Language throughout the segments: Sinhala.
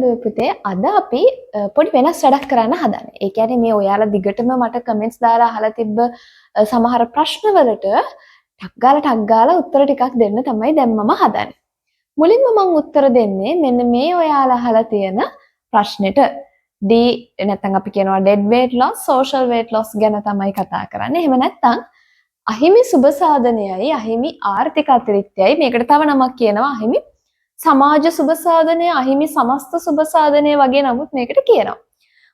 යාළුවෝ පුතේ අද අපි පොඩි වෙනස් වැඩක් කරන්න හදන්නේ. ඒ කියන්නේ මේ ඔයාලා දිගටම මට කමෙන්ට්ස් දාලා අහලා තිබ්බ සමහර ප්‍රශ්න වලට ටක් ගාලා උත්තර ටිකක් දෙන්න තමයි දැන් මම හදන්නේ. මුලින්ම මම උත්තර දෙන්නේ මෙන්න මේ ඔයාලා අහලා තියෙන ප්‍රශ්නෙට. D නැත්නම් අපි කියනවා dead weight loss, social weight loss ගැන තමයි කතා කරන්නේ. එහෙම නැත්නම් අහිමි සුබ සාධනයයි අහිමි ආර්ථික අතිරික්තයයි මේකට තව නමක් කියනවා අහිමි සමාජ සුබ සාධනය අහිමි සමස්ත සුබ සාධනය වගේ නමුත් මේකට කියනවා.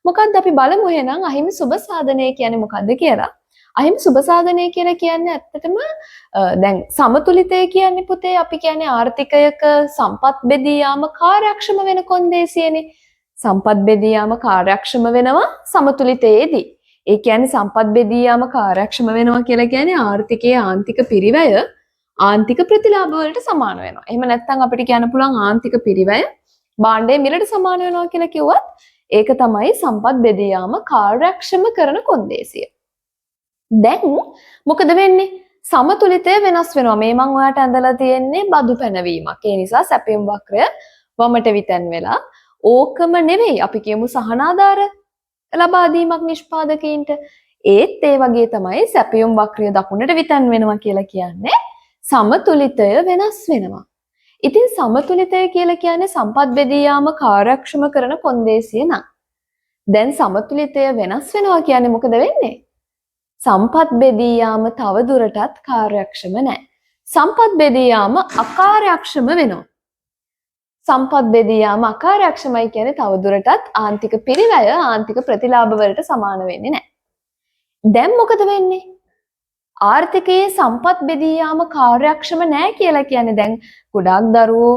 මොකද්ද අපි බලමු එහෙනම් අහිමි සුබ සාධනය කියන්නේ මොකද්ද කියලා. අහිමි සුබ සාධනය කියලා කියන්නේ ඇත්තටම දැන් සමතුලිතය කියන්නේ පුතේ අපි කියන්නේ ආර්ථිකයක සම්පත් බෙදී යාම කාර්යක්ෂම වෙන කොන්දේසියනේ. සම්පත් බෙදී යාම කාර්යක්ෂම වෙනවා සමතුලිතයේදී. ඒ කියන්නේ සම්පත් බෙදී යාම කාර්යක්ෂම වෙනවා කියලා කියන්නේ ආර්ථිකයේ ආන්තික පිරිවැය ආන්තික ප්‍රතිලාභ වලට සමාන වෙනවා. එහෙම නැත්නම් අපිට කියන්න පුළුවන් ආන්තික පිරිවැය භාණ්ඩයේ මිලට සමාන වෙනවා කියලා කිව්වත් ඒක තමයි සම්පත් බෙදී යාම කාර්යක්ෂම කරන කොන්දේසිය. දැන් මොකද වෙන්නේ? සමතුලිතය වෙනස් වෙනවා. මේ මම ඔයාලට ඇඳලා තියෙන්නේ බදු පැනවීමක්. ඒ නිසා සැපයුම් වක්‍රය වමට විතැන් වෙලා ඕකම නෙවෙයි අපි කියමු සහනාධාර ලබා දීමක් නිෂ්පාදකයින්ට. ඒත් ඒ වගේ තමයි සැපයුම් වක්‍රය දකුණට විතැන් වෙනවා කියලා කියන්නේ. සමතුලිතය වෙනස් වෙනවා. ඉතින් සමතුලිතය කියලා කියන්නේ සම්පත් බෙදී යාම කාර්යක්ෂම කරන කොන්දේසිය නං. දැන් සමතුලිතය වෙනස් වෙනවා කියන්නේ මොකද වෙන්නේ? සම්පත් බෙදී යාම තව දුරටත් කාර්යක්ෂම නැහැ. සම්පත් බෙදී යාම අකාර්යක්ෂම වෙනවා. සම්පත් බෙදී යාම අකාර්යක්ෂමයි කියන්නේ තව දුරටත් ආන්තික පිරිවැය ආන්තික ප්‍රතිලාභ වලට සමාන වෙන්නේ නැහැ. දැන් මොකද වෙන්නේ? ආර්ථිකයේ සම්පත් බෙදී යාම කාර්යක්ෂම නැහැ කියලා කියන්නේ දැන් ගොඩාක් දරුවෝ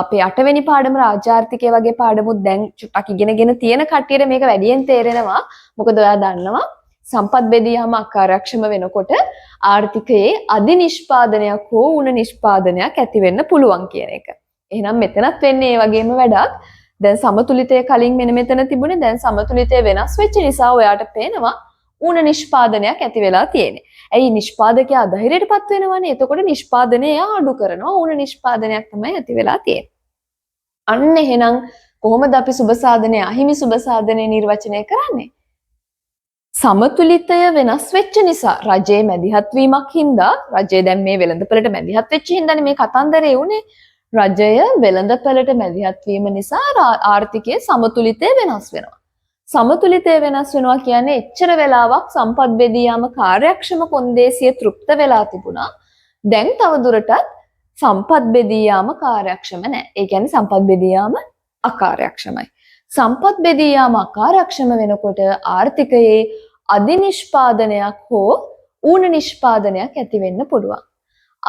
අපේ 8 වෙනි පාඩම රාජ්‍ය ආර්ථිකය වගේ පාඩමුත් දැන් චුට්ටක් ඉගෙනගෙන තියෙන කට්ටියට මේක වැඩියෙන් තේරෙනවා. මොකද ඔයා දන්නවා සම්පත් බෙදී යාම අකාර්යක්ෂම වෙනකොට ආර්ථිකයේ අධිනිෂ්පාදනයක් හෝ උණ නිෂ්පාදනයක් ඇති වෙන්න පුළුවන් කියන එක. එහෙනම් මෙතනත් වෙන්නේ ඒ වගේම වැඩක්. දැන් සමතුලිතය කලින් මෙතන තිබුණේ දැන් සමතුලිතය වෙනස් වෙච්ච නිසා ඔයාට පේනවා උණ නිෂ්පාදනයක් ඇති වෙලා තියෙන්නේ. ඇයි නිෂ්පාදකයා අධෛර්යයටපත් වෙනවනේ. එතකොට නිෂ්පාදනය අඩු කරනවා. උණ නිෂ්පාදනයක් තමයි ඇති වෙලා තියෙන්නේ. අන්න එහෙනම් කොහොමද අපි සුබ සාධනය අහිමි සුබ සාධනය නිර්වචනය කරන්නේ? සමතුලිතය වෙනස් වෙච්ච නිසා රජයේ මැදිහත් වීමක් හින්දා රජය දැන් මේ වෙළඳපළට මැදිහත් වෙච්ච හින්දානේ මේ කතන්දරේ උනේ. රජය වෙළඳපළට මැදිහත් වීම නිසා ආර්ථිකයේ සමතුලිතය වෙනස් වෙනවා. සමතුලිතය වෙනස් වෙනවා කියන්නේ එච්චර වෙලාවක් සම්පත් බෙදී යාම කාර්යක්ෂම කොන්දේසිය තෘප්ත වෙලා තිබුණා. දැන් තව දුරටත් සම්පත් බෙදී යාම කාර්යක්ෂම නැහැ. ඒ කියන්නේ සම්පත් බෙදී යාම අකාර්යක්ෂමයි. සම්පත් බෙදී යාම අකාර්යක්ෂම වෙනකොට ආර්ථිකයේ අධිනිෂ්පාදනයක් හෝ ඌණ නිෂ්පාදනයක් ඇති වෙන්න පුළුවන්.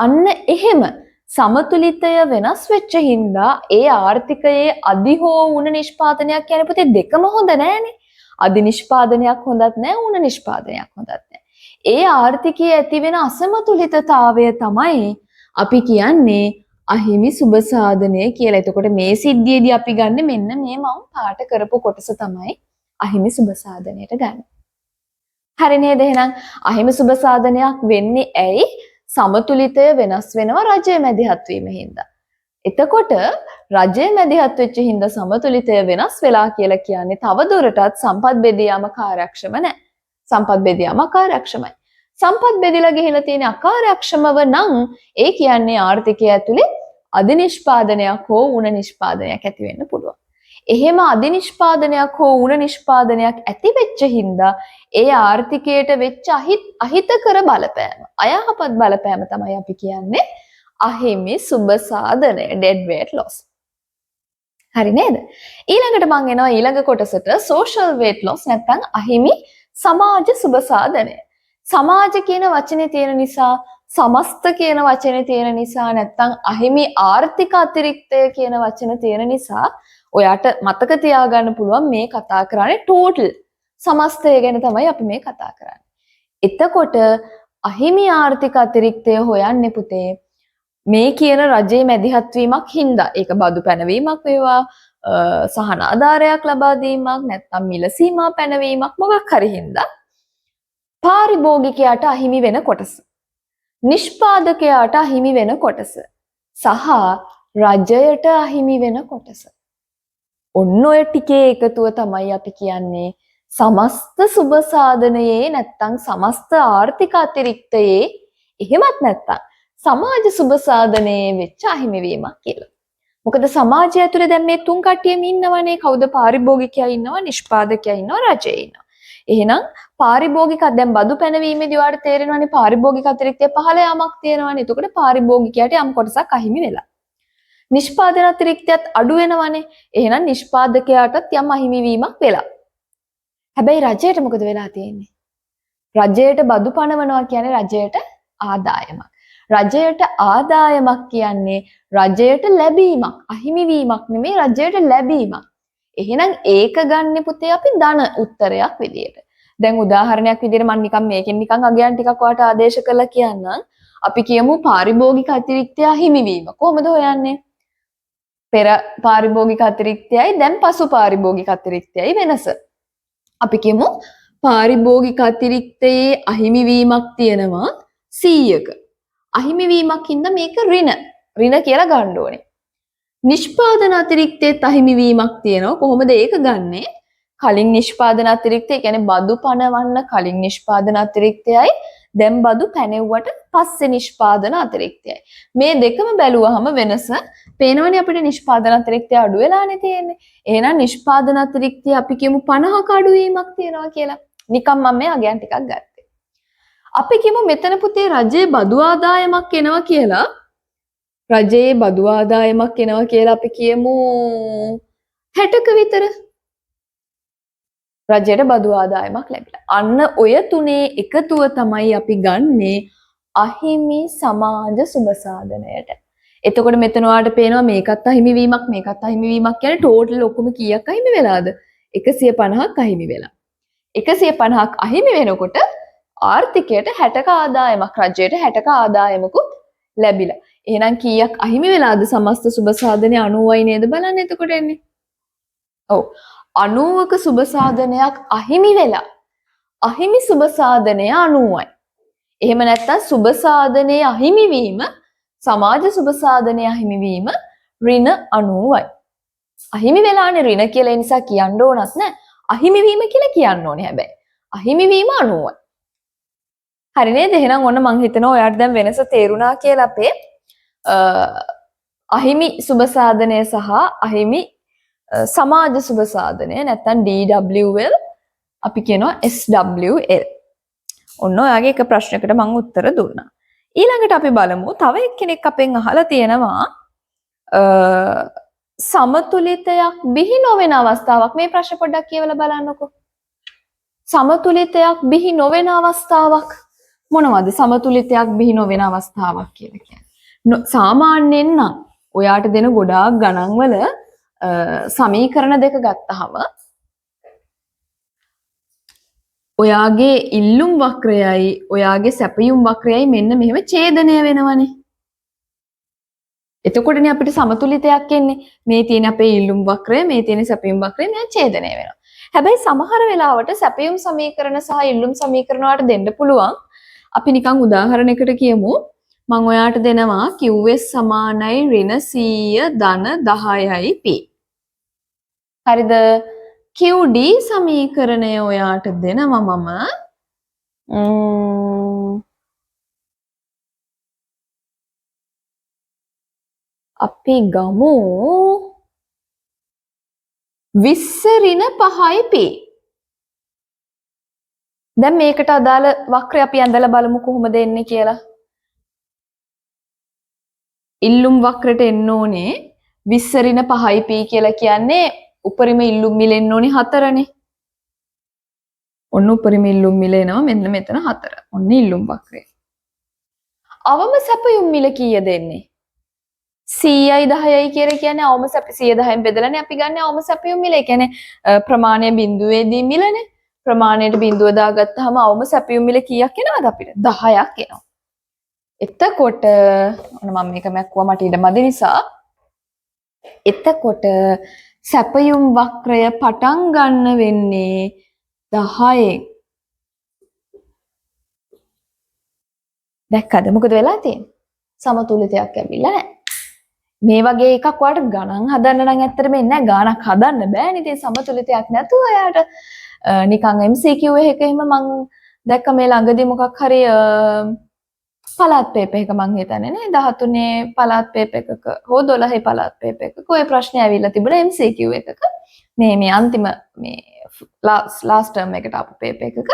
අන්න එහෙම සමතුලිතය වෙනස් වෙච්ච හින්දා ඒ ආර්ථිකයේ අධි හෝ ඌණ නිෂ්පාදනයක් කියන පුතේ දෙකම හොඳ නෑනේ. අධි නිෂ්පාදනයක් හොඳත් නෑ ඌණ නිෂ්පාදනයක් හොඳත් නෑ. ඒ ආර්ථිකයේ ඇති වෙන අසමතුලිතතාවය තමයි අපි කියන්නේ අහිමි සුබ සාධනය කියලා. එතකොට මේ සිද්ධියේදී අපි ගන්න මෙන්න මේ මම පාට කරපු කොටස තමයි අහිමි සුබ සාධනයට ගන්න. හරි නේද? එහෙනම් අහිමි සුබ සාධනයක් වෙන්නේ ඇයි? සමතුලිතය වෙනස් වෙනවා රජය මැදිහත් වීම හින්දා. එතකොට රජය මැදිහත් වෙච්ච හින්දා සමතුලිතය වෙනස් වෙලා කියලා කියන්නේ තව දුරටත් සම්පත් බෙදී යාම කාර්යක්ෂම නැහැ. සම්පත් බෙදී යාම අකාර්යක්ෂමයි. සම්පත් බෙදලා ගිහිලා තියෙන අකාර්යක්ෂමව නම් ඒ කියන්නේ ආර්ථිකය ඇතුලේ අධිනිෂ්පාදනයක් හෝ ඌණ නිෂ්පාදනයක් ඇති වෙන්න පුළුවන්. එහෙම අධිනිෂ්පාදනයක් හෝ ඌණ නිෂ්පාදනයක් ඇති වෙච්ච හින්දා ඒ ආර්ථිකයට වෙච්ච අහිතකර බලපෑම අයහපත් බලපෑම තමයි අපි කියන්නේ අහිමි සුබ සාධනය dead weight loss. හරි නේද? ඊළඟට මම එනවා ඊළඟ කොටසට social weight loss නැත්නම් අහිමි සමාජ සුබ සාධනය. සමාජ කියන වචනේ තියෙන නිසා සමස්ත කියන වචනේ තියෙන නිසා නැත්නම් අහිමි ආර්ථික අතිරික්තය කියන වචන තියෙන නිසා ඔයාට මතක තියාගන්න පුළුවන් මේ කතා කරන්නේ total සමස්තය ගැන තමයි අපි මේ කතා කරන්නේ. එතකොට අහිමි ආර්ථික අතිරික්තය හොයන්නේ පුතේ මේ කියන රජයේ මැදිහත් වීමක් හින්දා. ඒක බදු පැනවීමක් වේවා සහන ආධාරයක් ලබා දීමක් නැත්නම් මිල සීමා පැනවීමක් මොකක් හරි හින්දා පාරිභෝගිකයාට අහිමි වෙන කොටස, නිෂ්පාදකයාට අහිමි වෙන කොටස සහ රජයට අහිමි වෙන කොටස. ඔන්න ඔය ටිකේ එකතුව තමයි අපි කියන්නේ සමස්ත සුබ සාධනයේ නැත්තම් සමස්ත ආර්ථික අතිරික්තයේ එහෙමත් නැත්තම් සමාජ සුබ සාධනයේ වෙච්ච අහිමිවීමක් කියලා. මොකද සමාජය ඇතුලේ දැන් මේ තුන් කට්ටියම ඉන්නවනේ. කවුද? පාරිභෝගිකයා ඉන්නවා, නිෂ්පාදකයා ඉන්නවා, රජය ඉන්නවා. එහෙනම් පාරිභෝගික දැන් බදු පැනවීමේදී ඔයාලට තේරෙනවනේ පාරිභෝගික අතිරික්තය 15 යමක් තියෙනවනේ. එතකොට පාරිභෝගිකයාට යම් කොටසක් අහිමි වෙලා. නිෂ්පාදන අතිරික්තයත් අඩු වෙනවනේ. එහෙනම් නිෂ්පාදකයාටත් යම් අහිමිවීමක් වෙලා. හැබැයි රජයට මොකද වෙලා තියෙන්නේ? රජයට බදු පනවනවා කියන්නේ රජයට ආදායමක්. රජයට ආදායමක් කියන්නේ රජයට ලැබීමක්. අහිමිවීමක් නෙමෙයි රජයට ලැබීමක්. එහෙනම් ඒක ගන්න පුතේ අපි ධන උත්තරයක් විදියට. දැන් උදාහරණයක් විදියට මම නිකන් මේකෙන් නිකන් අගයන් ටිකක් ඔයාලට ආදේශ කරලා කියන්නම්. අපි කියමු පාරිභෝගික අතිරික්තය අහිමිවීම. කොහොමද හොයන්නේ? පෙර පාරිභෝගික අතිරික්තයයි දැන් පසු පාරිභෝගික අතිරික්තයයි වෙනස. අපි කියමු පාරිභෝගික අතිරික්තයේ අහිමිවීමක් තියෙනවා 100ක. අහිමිවීමක් හින්දා මේක ඍණ කියලා ගන්න ඕනේ. නිෂ්පාදන අතිරික්තයේ අහිමිවීමක් තියෙනවා. කොහොමද ඒක ගන්නෙ? කලින් නිෂ්පාදන අතිරික්තය කියන්නේ බදු පනවන්න කලින් නිෂ්පාදන අතිරික්තයයි දැන් බදු පැනෙව්වට පස්සේ නිෂ්පාදන අතිරික්තයයි. මේ දෙකම බැලුවහම වෙනස පේනවනේ අපිට නිෂ්පාදන අතිරික්තය අඩු වෙලානේ තියෙන්නේ. එහෙනම් නිෂ්පාදන අතිරික්තය අපි කියමු 50ක අඩුවීමක් තියෙනවා කියලා. නිකම් මම මේ අගයන් ටිකක් ගත්තේ. අපි කියමු මෙතන පුතේ රජයේ බදු ආදායමක් එනවා කියලා. රජයේ බදු ආදායමක් එනවා කියලා අපි කියමු 60ක විතර. රජයට බදු ආදායමක් ලැබිලා. අන්න ඔය තුනේ එකතුව තමයි අපි ගන්නේ අහිමි සමාජ සුබසාධනයට. එතකොට මෙතන ඔයාලට පේනවා මේකත් අහිමිවීමක් මේකත් අහිමිවීමක් කියන්නේ ටෝටල් ඔක්කොම කීයක් අහිමි වෙලාද? 150ක් අහිමි වෙලා. 150ක් අහිමි වෙනකොට ආර්ථිකයට 60ක ආදායමක් රජයට 60ක ආදායමකුත් ලැබිලා. එහෙනම් කීයක් අහිමි වෙලාද සමස්ත සුබසාධනය 90යි නේද බලන්න එතකොට එන්නේ. ඔව් 90ක සුබසාධනයක් අහිමි වෙලා. අහිමි සුබසාධනය 90යි. එහෙම නැත්නම් සුබසාධනයේ අහිමිවීම සමාජ සුබසාධනයේ අහිමිවීම ඍණ 90යි. අහිමි වෙලානේ ඍණ කියලා ඒ නිසා කියන්න ඕනත් නෑ. අහිමිවීම කියලා කියන්න ඕනේ හැබැයි. අහිමිවීම 90යි. හරි නේද? එහෙනම් ඔන්න මං හිතනවා ඔයාලට දැන් වෙනස තේරුණා කියලා අපේ අහිමි සුබසාධනය සහ අහිමි සමාජ සුබසාධනය නැත්නම් DWL අපි කියනවා SWL. ඔන්න ඔයාගේ එක ප්‍රශ්නයකට මම උත්තර දුන්නා. ඊළඟට අපි බලමු තව එක්කෙනෙක් අපෙන් අහලා තියෙනවා සමතුලිතයක් බිහි නොවන අවස්ථාවක්. මේ ප්‍රශ්න පොඩ්ඩක් කියවලා බලන්නකෝ. සමතුලිතයක් බිහි නොවන අවස්ථාවක් මොනවද? සමතුලිතයක් බිහි නොවන අවස්ථාවක් කියලා කියන්නේ. සාමාන්‍යයෙන් නම් ඔයාට දෙන ගොඩාක් ගණන් වල සමීකරණ දෙක ගත්තහම ඔයාගේ ඉල්ලුම් වක්‍රයයි ඔයාගේ සැපයුම් වක්‍රයයි මෙන්න මෙහෙම ඡේදනය වෙනවනේ. එතකොටනේ අපිට සමතුලිතයක් එන්නේ. මේ තියෙන අපේ ඉල්ලුම් වක්‍රය, මේ තියෙන සැපයුම් වක්‍රය මෙයා ඡේදනය වෙනවා. හැබැයි සමහර වෙලාවට සැපයුම් සමීකරණ සහ ඉල්ලුම් සමීකරණ වලට දෙන්න පුළුවන්. අපි නිකන් උදාහරණයකට කියමු. මම ඔයාට දෙනවා QS සමානයි ඍණ 100 ධන 10යි P. හරිද? QD සමීකරණය ඔයාට දෙනවා මම අපි ගමු 20 ඍණ 5යි P. දැන් මේකට අදාළ වක්‍රය අපි ඇඳලා බලමු කොහොමද එන්නේ කියලා. ඉල්ලුම් වක්‍රයට එන්න ඕනේ 20 ඍණ 5යි P කියලා කියන්නේ උපරිම ඉල්ලුම් මිල එන්න ඕනේ 4නේ. ඔන්න උපරිම ඉල්ලුම් මිල එනවා මෙන්න මෙතන 4. ඔන්න ඉල්ලුම් වක්‍රය. අවම සැපයුම් මිල කීයද එන්නේ? 100යි 10යි කියලා කියන්නේ අවම සැප 110න් බෙදලානේ අපි ගන්න අවම සැපයුම් මිල. ඒ කියන්නේ ප්‍රමාණය බිඳුවේදී මිලනේ. ප්‍රමාණයට බිඳුව දාගත්තාම අවම සැපයුම් මිල කීයක් එනවද අපිට? 10ක් එනවා. එතකොට මම මේක මැක්කුවා මට ඉඩ මදි නිසා. එතකොට සැපයුම් වක්‍රය පටන් ගන්න වෙන්නේ 10න්. දැක්කද මොකද වෙලා තියෙන්නේ? සමතුලිතයක් ලැබිලා නැහැ. මේ වගේ එකක් ඔයාලට ගණන් හදන්න නම් ඇත්තටම එන්නේ නැහැ. ගාණක් හදන්න බෑනේ. ඉතින් සමතුලිතයක් නැතුව එයාට නිකන් MCQ එකක එහෙම මං දැක්ක මේ ළඟදී මොකක් හරි පළාත් පේපර් එක මං හිතන්නේ නේ 13 පළාත් පේපර් එකක හෝ 12 පළාත් පේපර් එකක ඔය ප්‍රශ්නේ ඇවිල්ලා තිබුණා MCQ එකක. මේ අන්තිම මේ ලාස්ට් ටර්ම් එකට ආපු පේපර් එකක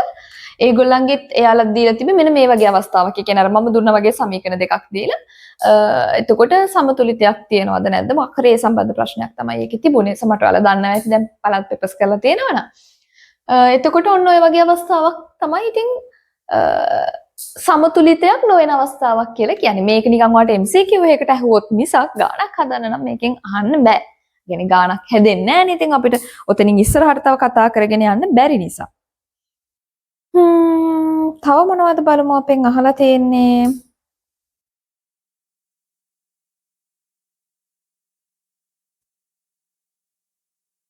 ඒගොල්ලන්ගෙත් එයාලා දීලා තිබෙ මෙන්න මේ වගේ අවස්ථාවක්. ඒ කියන්නේ අර මම දුන්නා වගේ සමීකරණ දෙකක් දීලා එතකොට සමතුලිතයක් තියනවද නැද්ද? මොකක් හරි ඒ සම්බන්ධ ප්‍රශ්නයක් තමයි ඒකේ තිබුණේ. සමහරට ඔයාලා දන්නවා ඇති දැන් පළාත් පේපර්ස් කරලා තියෙනවනම්. එතකොට ඔන්න ඔය වගේ අවස්ථාවක් තමයි ඉතින් සමතුලිතයක් නොවන අවස්ථාවක් කියලා කියන්නේ. මේක නිකන් ඔයාලට MCQ එකකට ඇහුවොත් මිසක් ගාණක් හදන්න නම් මේකෙන් අහන්න බෑ. يعني ගාණක් හැදෙන්නේ නැහැ නේ. ඉතින් අපිට ඔතනින් ඉස්සරහට තව කතා කරගෙන යන්න බැරි නිසා. තව මොනවද බලමු අපෙන් අහලා තියෙන්නේ.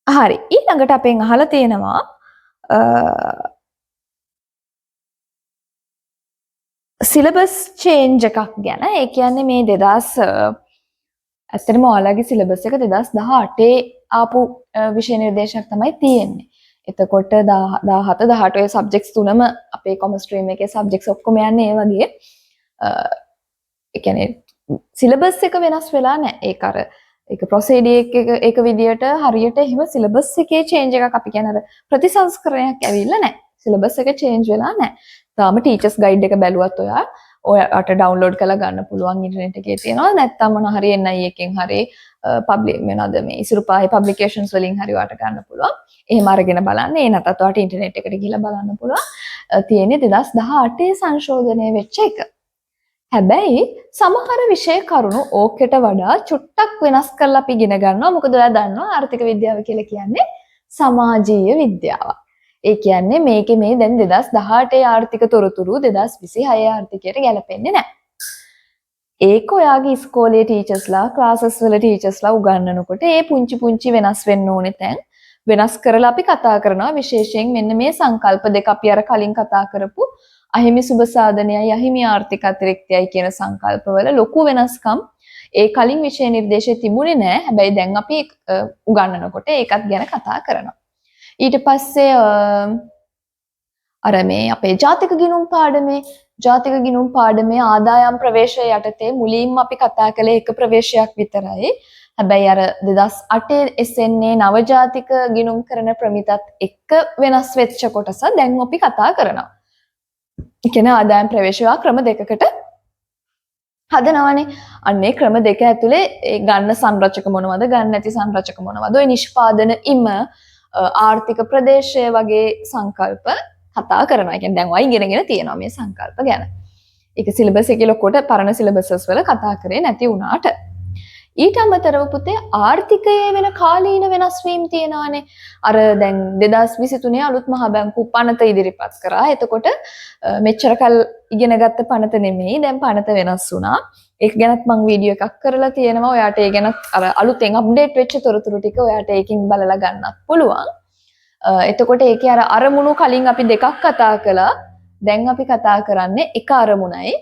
හරි ඊළඟට අපෙන් අහලා තියෙනවා සිලබස් චේන්ජ් එකක් ගැන. ඒ කියන්නේ මේ 2000 ඇත්තටම ඔයාලගේ සිලබස් එක 2018 ආපු විෂය නිර්දේශයක් තමයි තියෙන්නේ. එතකොට 17 18 ඔය සබ්ජෙක්ට්ස් තුනම අපේ කොමර්ස් ස්ට්‍රීම් එකේ සබ්ජෙක්ට්ස් ඔක්කොම යන්නේ ඒ වගේ. ඒ කියන්නේ සිලබස් එක වෙනස් වෙලා නැහැ. ඒක අර ඒක ප්‍රොසීඩියර් එක විදියට හරියට එහෙම සිලබස් එකේ චේන්ජ් එකක් අපි කියන අර ප්‍රතිසංස්කරණයක් ඇවිල්ලා නැහැ. සිලබස් එක චේන්ජ් වෙලා නැහැ. තාම ටීචර්ස් ගයිඩ් එක බැලුවත් ඔයාට ඩවුන්ලෝඩ් කරලා ගන්න පුළුවන් ඉන්ටර්නෙට් එකේ තියෙනවා. නැත්නම් මොන හරි NI එකෙන් හරි පබ්ලික් වෙනවද මේ ඉසුරුපාහේ පබ්ලිකේෂන්ස් වලින් හරි ඔයාට ගන්න පුළුවන්. එහෙම අරගෙන බලන්න. ඒ නැත්නම් ඔයාට ඉන්ටර්නෙට් එකට ගිහලා බලන්න පුළුවන්. තියෙන්නේ 2018 සංශෝධනය වෙච්ච එක. හැබැයි සමහර විෂය කරුණු ඕකට වඩා චුට්ටක් වෙනස් කරලා අපි ඉගෙන ගන්නවා. මොකද ඔයා දන්නවා ආර්ථික විද්‍යාව කියලා කියන්නේ සමාජීය විද්‍යාවක්. ඒ කියන්නේ මේකේ මේ දැන් 2018 ආර්ථික තොරතුරු 2026 ආර්ථිකයට ගැලපෙන්නේ නැහැ. ඒක ඔයාගේ ඉස්කෝලේ ටීචර්ස්ලා ක්ලාසස් වල ටීචර්ස්ලා උගන්වනකොට ඒ පුංචි වෙනස් වෙන්න ඕනේ තැන් වෙනස් කරලා අපි කතා කරනවා. විශේෂයෙන් මෙන්න මේ සංකල්ප දෙක අපි අර කලින් කතා කරපු අහිමි සුබ සාධනයයි අහිමි ආර්ථික අතිරික්තයයි කියන සංකල්පවල ලොකු වෙනස්කම් ඒ කලින් විෂය නිර්දේශයේ තිබුණේ නැහැ. හැබැයි දැන් අපි උගන්වනකොට ඒකත් ගැන කතා කරනවා. ඊට පස්සේ අර මේ අපේ ජාතික ගිණුම් පාඩමේ ආදායම් ප්‍රවේශය යටතේ මුලින්ම අපි කතා කළේ එක ප්‍රවේශයක් විතරයි. හැබැයි අර 2008 SNA නවජාතික ගිණුම් කරන ප්‍රමිතත් එක්ක වෙනස් වෙච්ච කොටස දැන් අපි කතා කරනවා. ඒ කියන්නේ ආදායම් ප්‍රවේශය ක්‍රම දෙකකට හදනවානේ. අන්නේ ක්‍රම දෙක ඇතුලේ ගන්න සංරචක මොනවද ගන්න නැති සංරචක මොනවද ඔය නිෂ්පාදන ආර්ථික ප්‍රදේශය වගේ සංකල්ප කතා කරනවා. ඒ කියන්නේ දැන් ඔය ඉගෙනගෙන තියෙනවා මේ සංකල්ප ගැන. ඒක සිලබස් එකේ ලොකුට පරණ සිලබසස් වල කතා කරේ නැති වුණාට. ඊට අමතරව පුතේ ආර්ථිකයේ වෙන කාලීන වෙනස් වීම් තියෙනවානේ. අර දැන් 2023 අලුත් මහ බැංකු පනත ඉදිරිපත් කරා. එතකොට මෙච්චර කල් ඉගෙනගත්ත පනත නෙමෙයි දැන් පනත වෙනස් වුණා. ඒක ගැනත් මම වීඩියෝ එකක් කරලා තියෙනවා. ඔයාට ඒ ගැනත් අර අලුතෙන් අප්ඩේට් වෙච්ච තොරතුරු ටික ඔයාට ඒකෙන් බලලා ගන්නත් පුළුවන්. එතකොට ඒකේ අර අරමුණු කලින් අපි දෙකක් කතා කළා. දැන් අපි කතා කරන්නේ එක අරමුණයි.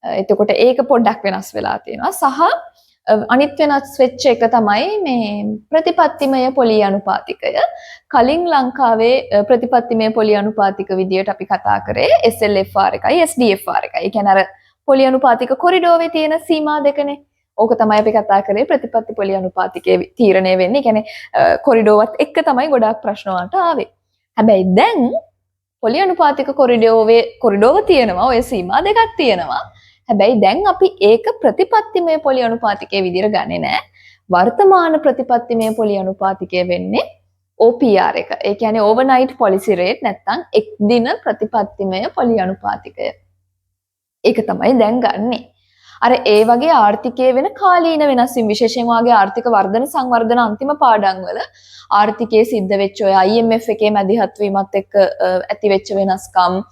එතකොට ඒක පොඩ්ඩක් වෙනස් වෙලා තියෙනවා. සහ අනිත් වෙනස් වෙච්ච එක තමයි මේ ප්‍රතිපත්තිමය පොලි අනුපාතිකය. කලින් ලංකාවේ ප්‍රතිපත්තිමය පොලි අනුපාතික විදියට අපි කතා කරේ SLFR එකයි SDFR එකයි. ඒ කියන්නේ අර පොලි අනුපාතික කොරිඩෝවේ තියෙන සීමා දෙකනේ. ඕක තමයි අපි කතා කරේ ප්‍රතිපත්ති පොලි අනුපාතිකයේ තීරණය වෙන්නේ. කියන්නේ කොරිඩෝවත් එක්ක තමයි ගොඩාක් ප්‍රශ්න වලට ආවේ. හැබැයි දැන් පොලි අනුපාතික කොරිඩෝව තියෙනවා. ඔය සීමා දෙකක් තියෙනවා. හැබැයි දැන් අපි ඒක ප්‍රතිපත්තිමය පොලි අනුපාතිකයේ විදිහට ගන්නේ නැහැ. වර්තමාන ප්‍රතිපත්තිමය පොලි අනුපාතිකය වෙන්නේ OPR එක. ඒ කියන්නේ overnight policy rate නැත්නම් එක් දින ප්‍රතිපත්තිමය පොලි අනුපාතිකය. ඒක තමයි දැන් ගන්නෙ. අර ඒ වගේ ආර්ථිකයේ වෙන කාලීන වෙනස් වීම විශේෂයෙන් වාගේ ආර්ථික වර්ධන සංවර්ධන අන්තිම පාඩම් වල ආර්ථිකයේ සිද්ධ වෙච්ච ඔය IMF එකේ මැදිහත් වීමත් එක්ක ඇති වෙච්ච වෙනස්කම්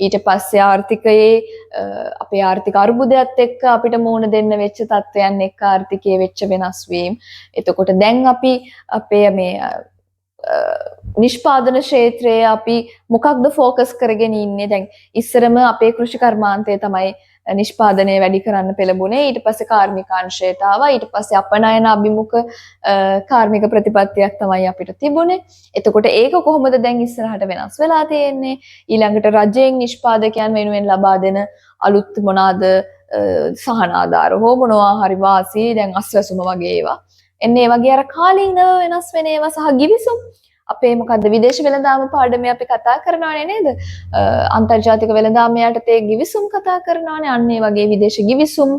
ඊට පස්සේ ආර්ථිකයේ අපේ ආර්ථික අර්බුදයත් එක්ක අපිට මුහුණ දෙන්න වෙච්ච තත්ත්වයන් එක්ක ආර්ථිකයේ වෙච්ච වෙනස් වීම. එතකොට දැන් අපි අපේ මේ නිෂ්පාදන ක්ෂේත්‍රයේ අපි මොකක්ද ફોකස් කරගෙන ඉන්නේ දැන් ඉස්සරම අපේ කෘෂි කර්මාන්තය තමයි නිෂ්පාදනය වැඩි කරන්න පෙළඹුණේ ඊට පස්සේ කාර්මික අංශයට ආවා ඊට පස්සේ අපනයන අභිමුඛ කාර්මික ප්‍රතිපත්තියක් තමයි අපිට තිබුණේ එතකොට ඒක කොහොමද දැන් ඉස්සරහට වෙනස් වෙලා තියෙන්නේ ඊළඟට රජයෙන් නිෂ්පාදකයන් වෙනුවෙන් ලබා දෙන අලුත් මොනවාද සහන ආධාර හෝ මොනවා හරි වාසි දැන් අස්වැසුම වගේ ඒවා එන්නේ වගේ අර කාලීනව වෙනස් වෙන ඒවා සහ ගිවිසුම් අපේ මොකද්ද විදේශ වෙළඳාම පාඩමේ අපි කතා කරනවානේ නේද අන්තර්ජාතික වෙළඳාම යටතේ ගිවිසුම් කතා කරනවානේ අන්න ඒ වගේ විදේශ ගිවිසුම්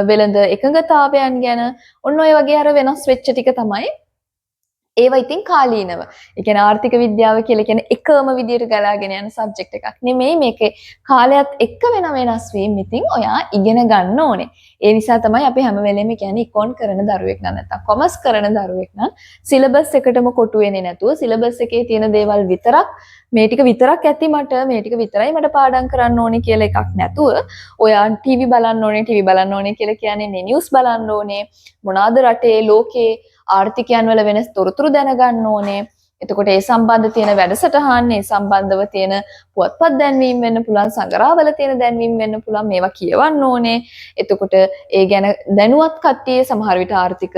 වෙළඳ එකඟතාවයන් ගැන ඔන්න ඔය වගේ අර වෙනස් වෙච්ච ටික තමයි ඒවා ඉතින් කාලීනව. ඒ කියන්නේ ආර්ථික විද්‍යාව කියලා කියන්නේ එකම විදියට ගලාගෙන යන සබ්ජෙක්ට් එකක් නෙමෙයි මේකේ කාලයත් එක්ක වෙන වෙනස් වීම ඉතින් ඔයා ඉගෙන ගන්න ඕනේ. ඒ නිසා තමයි අපි හැම වෙලෙම කියන්නේ ඉකොන් කරන දරුවෙක් නම් නැත්තම් කොමර්ස් කරන දරුවෙක් නම් සිලබස් එකටම කොටු වෙන්නේ නැතුව සිලබස් එකේ තියෙන දේවල් විතරක් මේ ටික විතරක් ඇති මට මේ ටික විතරයි මට පාඩම් කරන්න ඕනේ කියලා එකක් නැතුව ඔයා ටීවී බලන්න ඕනේ කියලා කියන්නේ නිවුස් බලන්න ඕනේ මොනවාද රටේ ලෝකේ ආර්ථිකයන් වල වෙනස් තොරතුරු දැනගන්න ඕනේ. එතකොට ඒ සම්බන්ධ තියෙන වැඩසටහන්, ඒ සම්බන්ධව තියෙන පුවත්පත් දැන්වීම් වෙන්න පුළුවන්, සංග්‍රහවල තියෙන දැන්වීම් වෙන්න පුළුවන්. මේවා කියවන්න ඕනේ. එතකොට ඒ ගැන දැනුවත් කට්ටිය සමහර විට ආර්ථික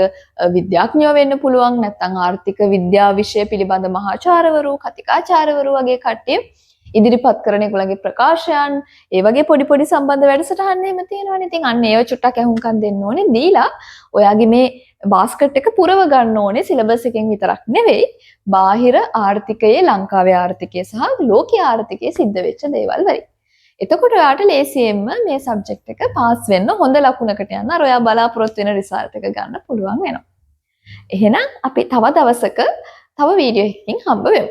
විද්‍යාඥයෝ වෙන්න පුළුවන්. නැත්නම් ආර්ථික විද්‍යා විෂය පිළිබඳ මහාචාර්යවරු, කතිකාචාර්යවරු වගේ කට්ටිය ඉදිරිපත් කරන ඒගොල්ලන්ගේ ප්‍රකාශයන් ඒ වගේ පොඩි පොඩි සම්බන්ධ වැඩසටහන් එහෙම තියෙනවනේ. ඉතින් අන්න ඒව චුට්ටක් අහුම්කම් දෙන්න ඕනේ. දීලා ඔයාගේ මේ බාස්කට් එක පුරව ගන්න ඕනේ සිලබස් එකෙන් විතරක් නෙවෙයි. බාහිර ආර්ථිකයේ ලංකාවේ ආර්ථිකය සහ ලෝකීය ආර්ථිකයේ සිද්ධ වෙච්ච දේවල් වලින්. එතකොට ඔයාට ලේසියෙන්ම මේ සබ්ජෙක්ට් එක පාස් වෙන්න හොඳ ලකුණකට යන්න අර ඔයා බලාපොරොත්තු වෙන රිසල්ට් එක ගන්න පුළුවන් වෙනවා. එහෙනම් අපි තව දවසක තව වීඩියෝ එකකින් හම්බ වෙමු.